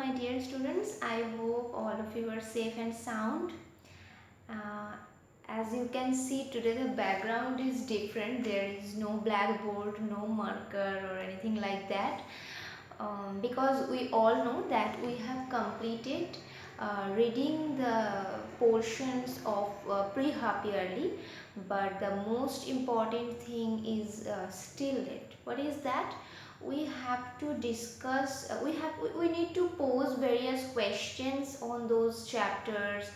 my dear students. I hope all of you are safe and sound. Uh, as you can see today, the background is different. There is no blackboard, no marker or anything like that. Because we all know that we have completed reading the portions of pre-half yearly, but the most important thing is still left. What is that? We have to discuss, we need to pose various questions on those chapters,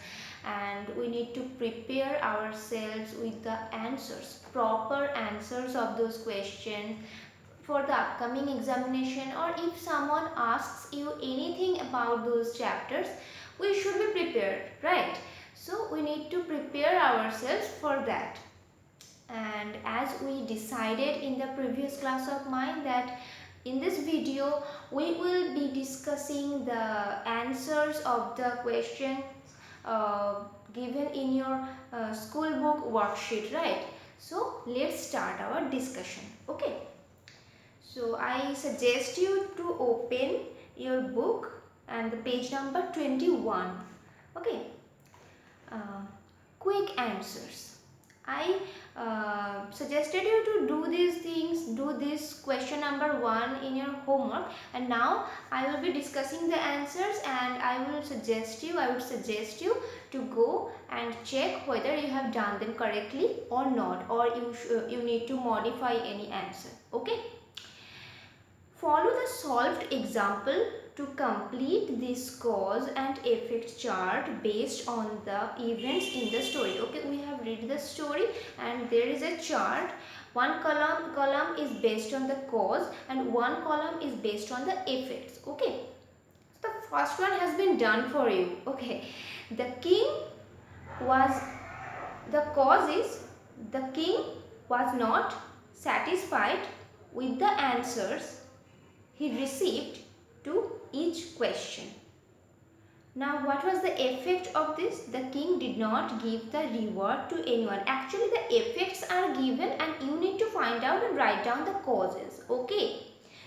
and we need to prepare ourselves with the answers, proper answers of those questions for the upcoming examination, or if someone asks you anything about those chapters, we should be prepared, right? So we need to prepare ourselves for that. And as we decided in the previous class of mine that in this video we will be discussing the answers of the questions given in your school book worksheet, right? So let's start our discussion. Okay, so I suggest you to open your book and the page number 21. Okay, uh, quick answers. I suggested you to do these things, do this question number 1 in your homework, and now I will be discussing the answers, and I would suggest you to go and check whether you have done them correctly or not, or you need to modify any answer. Okay, follow the solved example to complete this cause and effect chart based on the events in the story. Okay, we have read the story and there is a chart. One column is based on the cause and one column is based on the effects. Okay, so the first one has been done for you. Okay, the king was, the cause is the king was not satisfied with the answers he received to each question. Now, what was the effect of this? The king did not give the reward to anyone. Actually, the effects are given and you need to find out and write down the causes. Okay.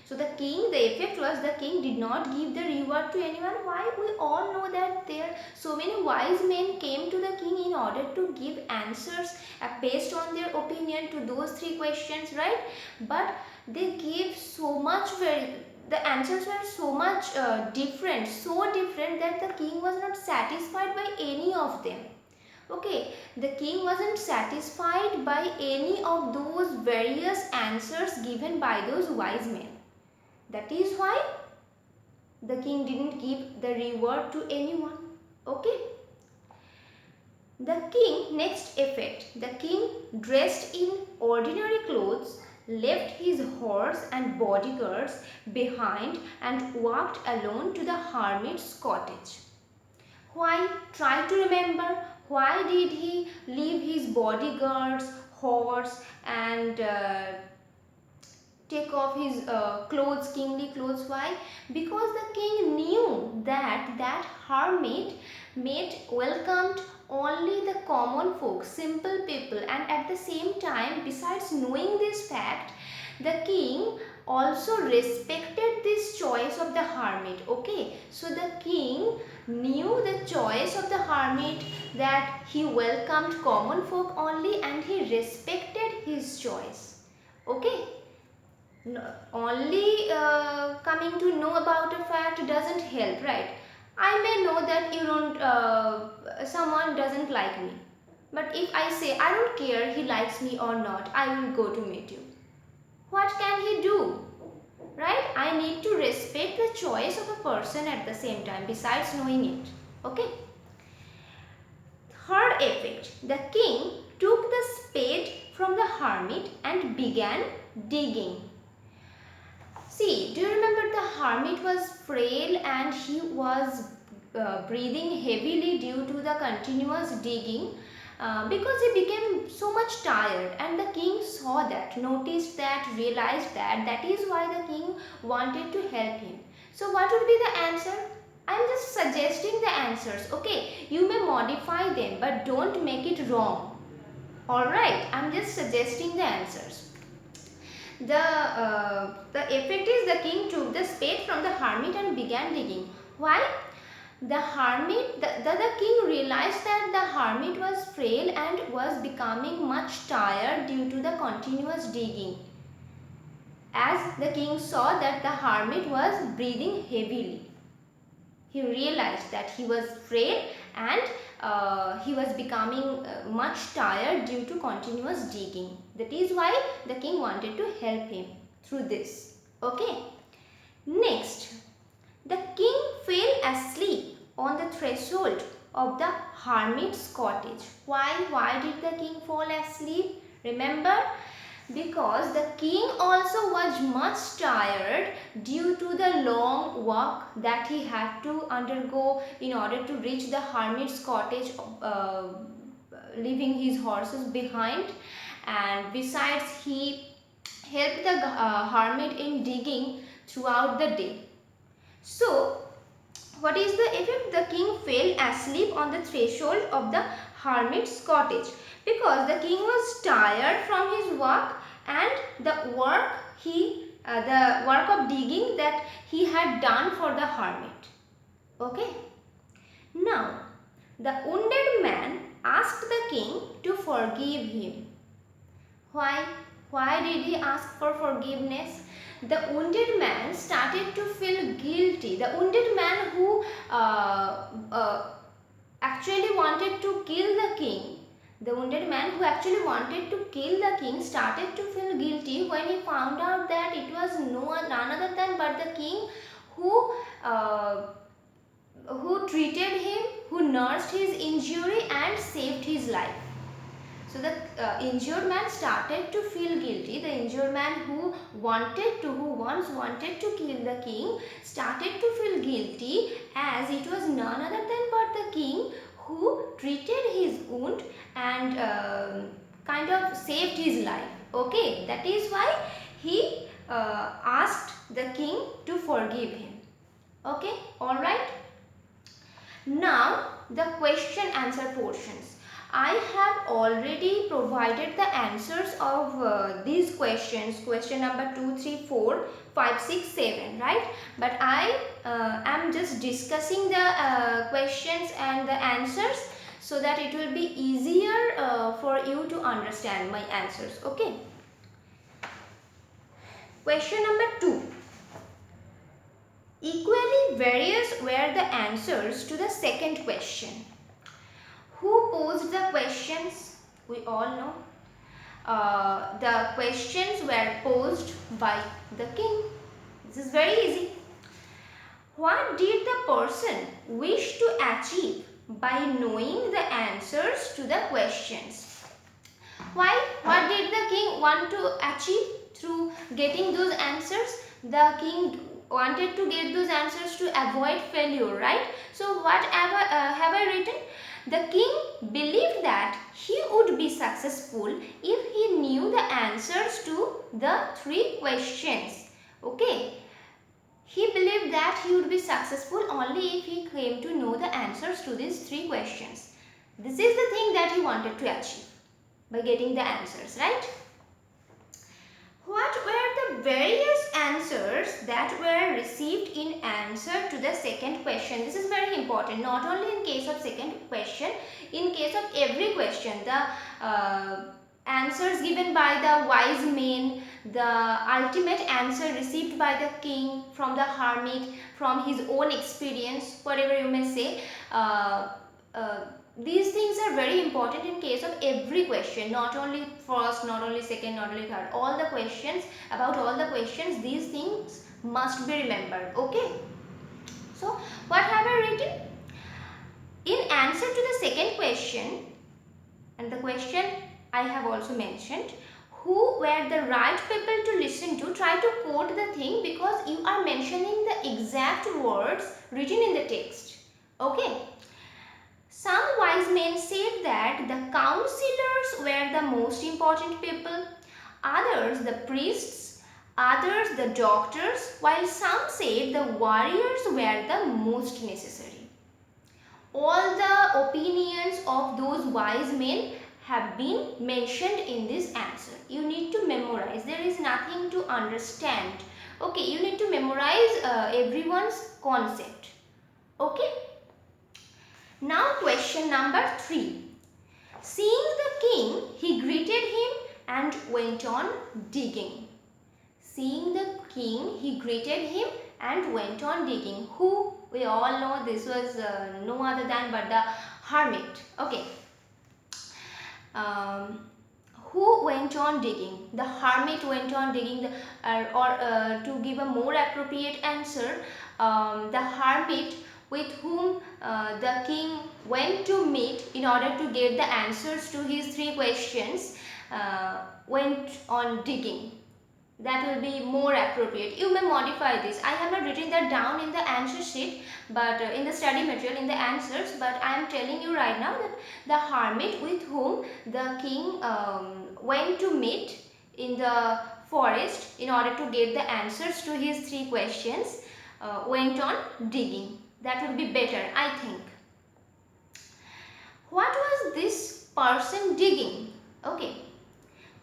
So, the effect was the king did not give the reward to anyone. Why? We all know that there so many wise men came to the king in order to give answers based on their opinion to those 3 questions, right? But they gave so much, the answers were so much different, so different that the king was not satisfied by any of them. Okay, the king wasn't satisfied by any of those various answers given by those wise men. That is why the king didn't give the reward to anyone. Okay. The king, next effect, the king dressed in ordinary clothes left his horse and bodyguards behind and walked alone to the hermit's cottage. Why? Try to remember. Why did he leave his bodyguards, horse, and take off his clothes, kingly clothes? Why? Because the king knew that that hermit welcomed only the common folk, simple people, and at the same time, besides knowing this fact, the king also respected this choice of the hermit. Okay, so the king knew the choice of the hermit, that he welcomed common folk only and he respected his choice. Okay, no, only coming to know about a fact doesn't help, right? I may know that you don't, someone doesn't like me, but if I say I don't care he likes me or not, I will go to meet you. What can he do? Right? I need to respect the choice of a person at the same time, besides knowing it. Okay. Third effect, the king took the spade from the hermit and began digging. See, do you remember the hermit was frail and he was breathing heavily due to the continuous digging because he became so much tired, and the king saw that, noticed that, realized that. That is why the king wanted to help him. So what would be the answer? I am just suggesting the answers. Okay, you may modify them but don't make it wrong. Alright, I am just suggesting the answers. The effect is the king took the spade from the hermit and began digging. Why? The king realized that the hermit was frail and was becoming much tired due to the continuous digging. As the king saw that the hermit was breathing heavily, he realized that he was frail and he was becoming much tired due to continuous digging. That is why the king wanted to help him through this. Okay. Next, the king fell asleep on the threshold of the hermit's cottage. Why? Why did the king fall asleep? Remember, because the king also was much tired due to the long walk that he had to undergo in order to reach the hermit's cottage, leaving his horses behind, and besides he helped the hermit in digging throughout the day. So what is the effect? The king fell asleep on the threshold of the hermit's cottage because the king was tired from his work and the work of digging that he had done for the hermit. Okay. Now, the wounded man asked the king to forgive him. Why? Why did he ask for forgiveness? The wounded man started to feel guilty. The wounded man who actually wanted to kill the king, started to feel guilty when he found out that it was none other than but the king who treated him, who nursed his injury and saved his life. So the injured man started to feel guilty. The injured man who once wanted to kill the king started to feel guilty, as it was none other than but the king who treated his wound and kind of saved his life. Okay, that is why he asked the king to forgive him. Okay, all right. Now the question answer portions. I have already provided the answers of these questions, question number 2, 3, 4, 5, 6, 7, right? But I am just discussing the questions and the answers so that it will be easier for you to understand my answers. Okay. Question number 2. Equally various were the answers to the second question. Who posed the questions? We all know. The questions were posed by the king. This is very easy. What did the person wish to achieve by knowing the answers to the questions? Why? What did the king want to achieve through getting those answers? The king wanted to get those answers to avoid failure, right? So what have I written? The king believed that he would be successful if he knew the answers to the 3 questions. Okay. He believed that he would be successful only if he came to know the answers to these 3 questions. This is the thing that he wanted to achieve by getting the answers, right? What were the various answers that were received in answer to the second question? This is very important, not only in case of second question, in case of every question. The answers given by the wise men, the ultimate answer received by the king from the hermit, from his own experience, whatever you may say. These things are very important in case of every question, not only first, not only second, not only third. All the questions, about all the questions, these things must be remembered. Okay. So, what have I written? In answer to the second question, and the question I have also mentioned, who were the right people to listen to? Try to quote the thing because you are mentioning the exact words written in the text. Okay. Some wise men said that the counselors were the most important people, others the priests, others the doctors, while some said the warriors were the most necessary. All the opinions of those wise men have been mentioned in this answer. You need to memorize. There is nothing to understand. Okay, you need to memorize everyone's concept. Okay. Now question number 3. Seeing the king, he greeted him and went on digging. Seeing the king, he greeted him and went on digging. Who? We all know this was no other than but the hermit. Okay. Who went on digging? The hermit went on digging. To give a more appropriate answer, the hermit with whom the king went to meet in order to get the answers to his 3 questions went on digging. That will be more appropriate. You may modify this. I have not written that down in the answer sheet, but in the study material, in the answers, but I am telling you right now that the hermit with whom the king went to meet in the forest in order to get the answers to his 3 questions went on digging. That would be better, I think. What was this person digging? Okay,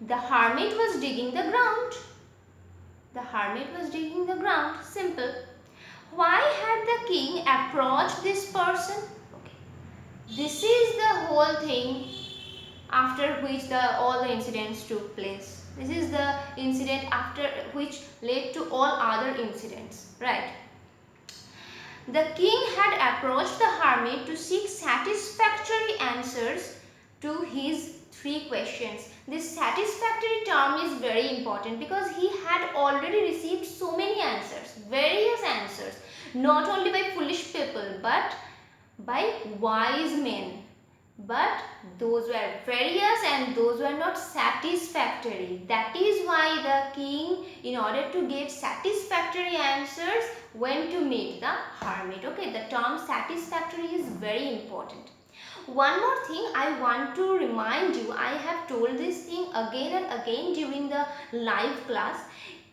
the hermit was digging the ground. The hermit was digging the ground. Simple. Why had the king approached this person? Okay. This is the whole thing after which all the incidents took place. This is the incident after which led to all other incidents. Right. The king had approached the hermit to seek satisfactory answers to his 3 questions. This satisfactory term is very important because he had already received so many answers, various answers, not only by foolish people but by wise men. But those were various and those were not satisfactory. That is why the king, in order to get satisfactory answers, went to meet the hermit. Okay, the term satisfactory is very important. One more thing I want to remind you, I have told this thing again and again during the live class.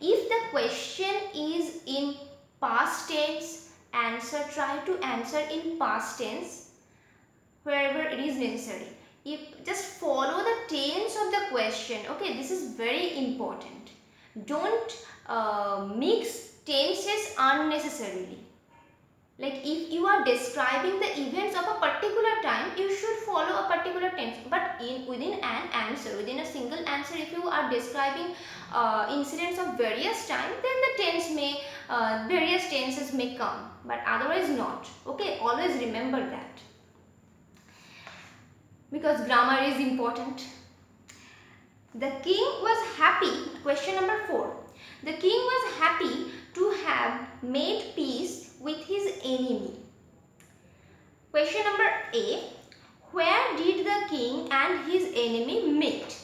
If the question is in past tense, try to answer in past tense wherever it is necessary. Just follow the tense of the question. Okay, this is very important. Don't mix tenses unnecessarily. Like if you are describing the events of a particular time, you should follow a particular tense. But within an answer, within a single answer, if you are describing incidents of various time, then the various tenses may come. But otherwise not. Okay, always remember that. Because grammar is important. The king was happy. Question number 4. The king was happy to have made peace with his enemy. Question number A. Where did the king and his enemy meet?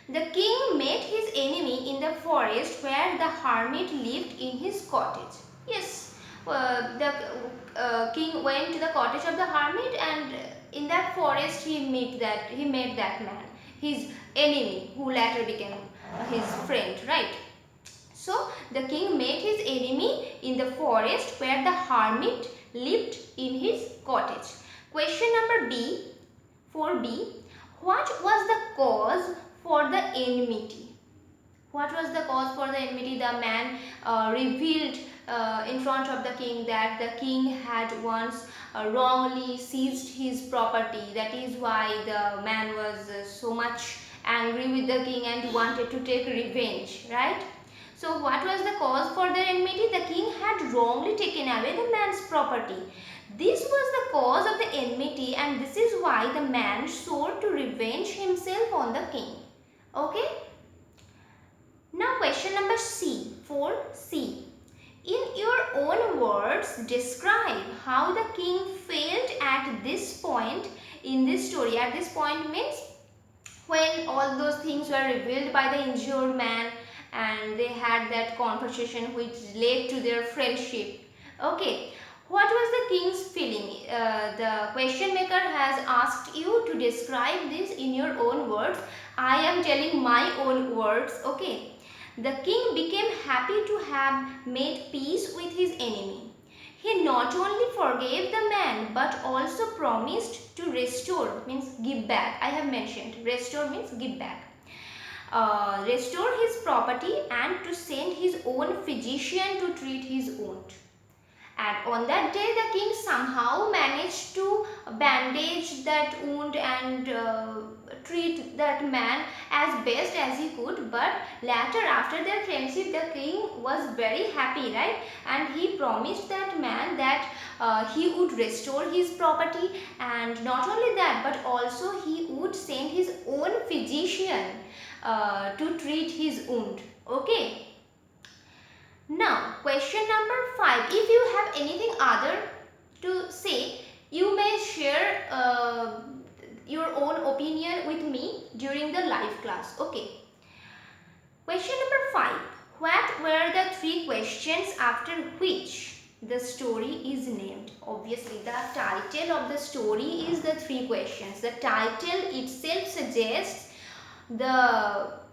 The king met his enemy in the forest where the hermit lived in his cottage. Yes, the king went to the cottage of the hermit, and in that forest he met that man, his enemy, who later became his friend, right? So the king met his enemy in the forest where the hermit lived in his cottage. Question number B, 4B. What was the cause for the enmity? What was the cause for the enmity? The man revealed in front of the king that the king had once wrongly seized his property. That is why the man was so much angry with the king and wanted to take revenge, right? So what was the cause for their enmity? The king had wrongly taken away the man's property. This was the cause of the enmity, and this is why the man swore to revenge himself on the king. Okay? Now question number C, 4C. In your own words, describe how the king felt at this point in this story. At this point means when all those things were revealed by the injured man and they had that conversation which led to their friendship. Okay, what was the king's feeling? The question maker has asked you to describe this in your own words. I am telling my own words. Okay. The king became happy to have made peace with his enemy. He not only forgave the man but also promised to restore, means give back. I have mentioned restore means give back. Restore his property and to send his own physician to treat his wound. And on that day, the king somehow managed to bandage that wound and treat that man as best as he could. But later, after their friendship, the king was very happy, right? And he promised that man that he would restore his property, and not only that, but also he would send his own physician to treat his wound. Okay. Now, question number 5. If you have anything other to say, you may share your own opinion with me during the live class. Okay. Question number 5. What were the 3 questions after which the story is named? Obviously, the title of the story is the 3 questions. The title itself suggests the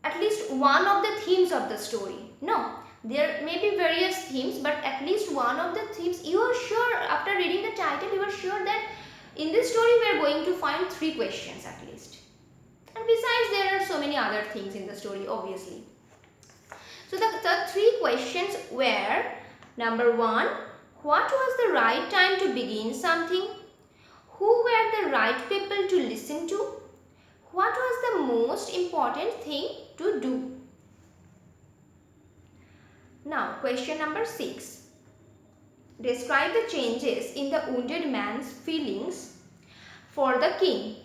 at least one of the themes of the story. No, there may be various themes, but at least one of the themes, you are sure, after reading the title, you are sure that in this story we are going to find 3 questions at least. And besides, there are so many other things in the story, obviously. So the 3 questions were: number 1, what was the right time to begin something? Who were the right people to listen to? What was the most important thing to do? Now, question number 6. Describe the changes in the wounded man's feelings for the king.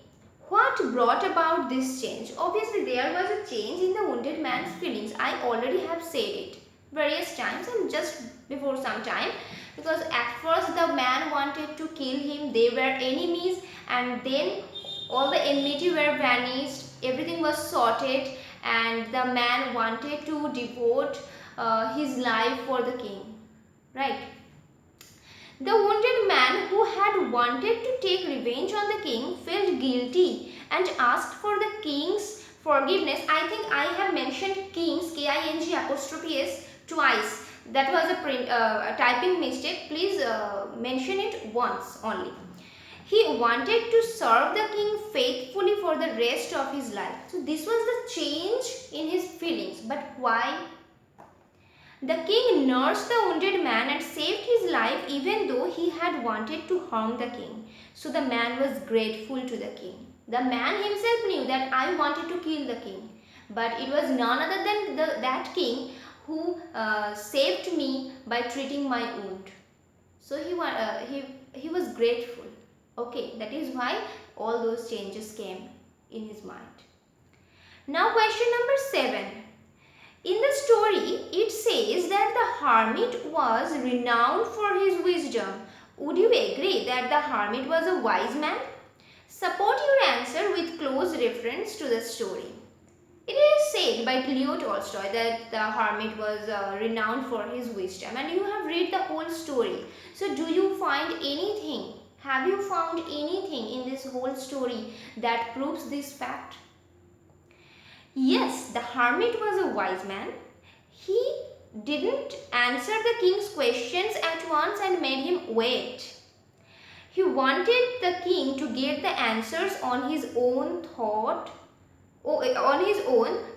What brought about this change? Obviously, there was a change in the wounded man's feelings. I already have said it various times and just before some time, because at first the man wanted to kill him. They were enemies, and then all the enmity were vanished. Everything was sorted, and the man wanted to devote his life for the king, right? The wounded man who had wanted to take revenge on the king felt guilty and asked for the king's forgiveness. I think I have mentioned kings, K-I-N-G apostrophe S, twice. That was a typing mistake. Please mention it once only. He wanted to serve the king faithfully for the rest of his life. So this was the change in his feelings. But why? The king nursed the wounded man and saved his life even though he had wanted to harm the king. So the man was grateful to the king. The man himself knew that I wanted to kill the king. But it was none other than that king who saved me by treating my wound. So he was grateful. Okay, that is why all those changes came in his mind. Now question number 7. In the story, it says that the hermit was renowned for his wisdom. Would you agree that the hermit was a wise man? Support your answer with close reference to the story. It is said by Leo Tolstoy that the hermit was renowned for his wisdom, and you have read the whole story. So do you find anything? Have you found anything in this whole story that proves this fact? Yes, the hermit was a wise man. He didn't answer the king's questions at once and made him wait. He wanted the king to get the answers on his own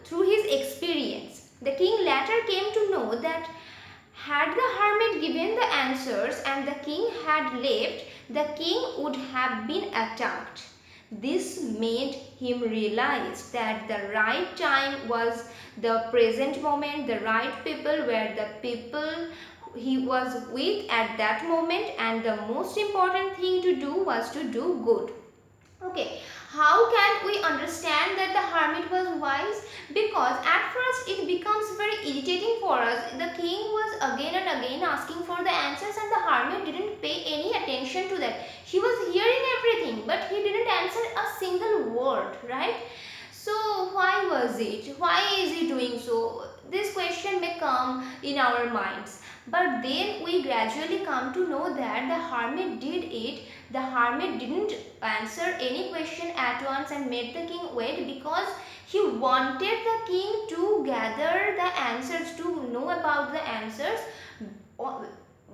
through his experience. The king later came to know that had the hermit given the answers and the king had left, the king would have been attacked. This made him realize that the right time was the present moment, the right people were the people he was with at that moment, and the most important thing to do was to do good. Okay, how can we understand that the hermit was wise? Because at first it becomes very irritating for us. The king was again and again asking for the answers, and the hermit didn't pay any attention to that. He was hearing everything, but he didn't answer a single word, right? So why was it? Why is he doing so? This question may come in our minds. But then we gradually come to know that the hermit did it. The hermit didn't answer any question at once and made the king wait, because he wanted the king to gather the answers, to know about the answers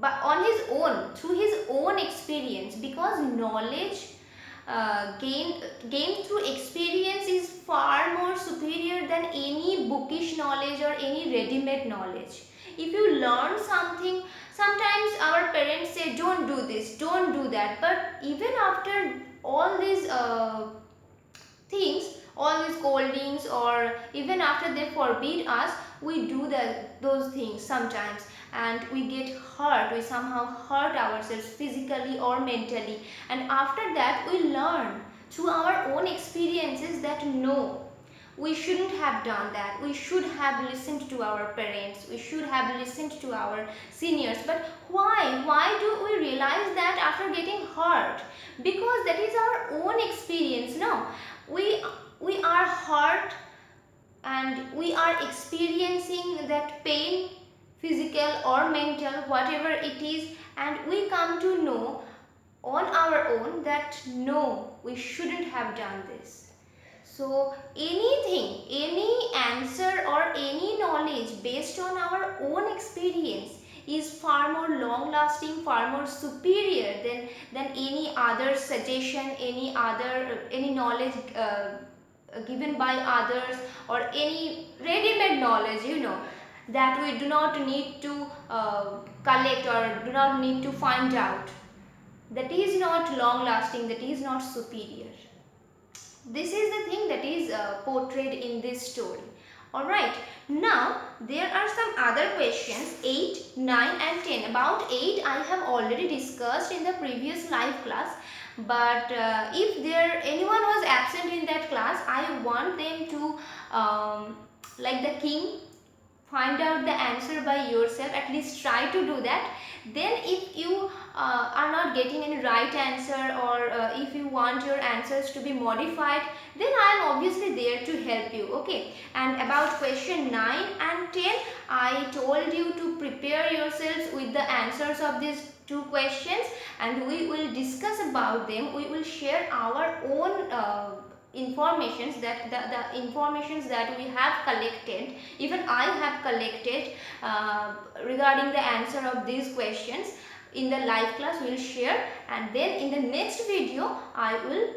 but on his own, through his own experience, because knowledge gained through experience is far more superior than any bookish knowledge or any ready-made knowledge. If you learn something, sometimes our parents say don't do this, don't do that, but even after all these things, all these scoldings, or even after they forbid us, we do those things sometimes, and we get hurt, we somehow hurt ourselves physically or mentally, and after that we learn through our own experiences that no, we shouldn't have done that, we should have listened to our parents, we should have listened to our seniors. But why do we realize that after getting hurt? Because that is our own experience. No, we are hurt and we are experiencing that pain, physical or mental, whatever it is, and we come to know on our own that no, we shouldn't have done this. So anything, any answer or any knowledge based on our own experience is far more long lasting, far more superior than any other suggestion, any knowledge given by others, or any ready-made knowledge, that we do not need to collect or do not need to find out. That is not long lasting, that is not superior. This is the thing that is portrayed in this story. Alright, now there are some other questions 8, 9 and 10. About 8 I have already discussed in the previous live class, but if anyone was absent in that class, I want them to like the king, find out the answer by yourself, at least try to do that. Then if you are not getting any right answer, or if you want your answers to be modified, then I am obviously there to help you. Okay, and about question 9 and 10, I told you to prepare yourselves with the answers of these two questions, and we will discuss about them. We will share our own informations, that the informations that we have collected, even I have collected regarding the answer of these questions. In the live class we will share, and then in the next video I will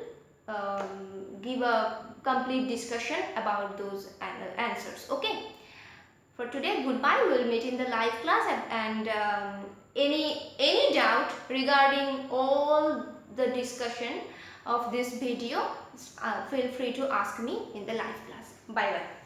give a complete discussion about those answers. Okay, for today, goodbye. We will meet in the live class, and any doubt regarding all the discussion of this video, feel free to ask me in the live class. Bye bye.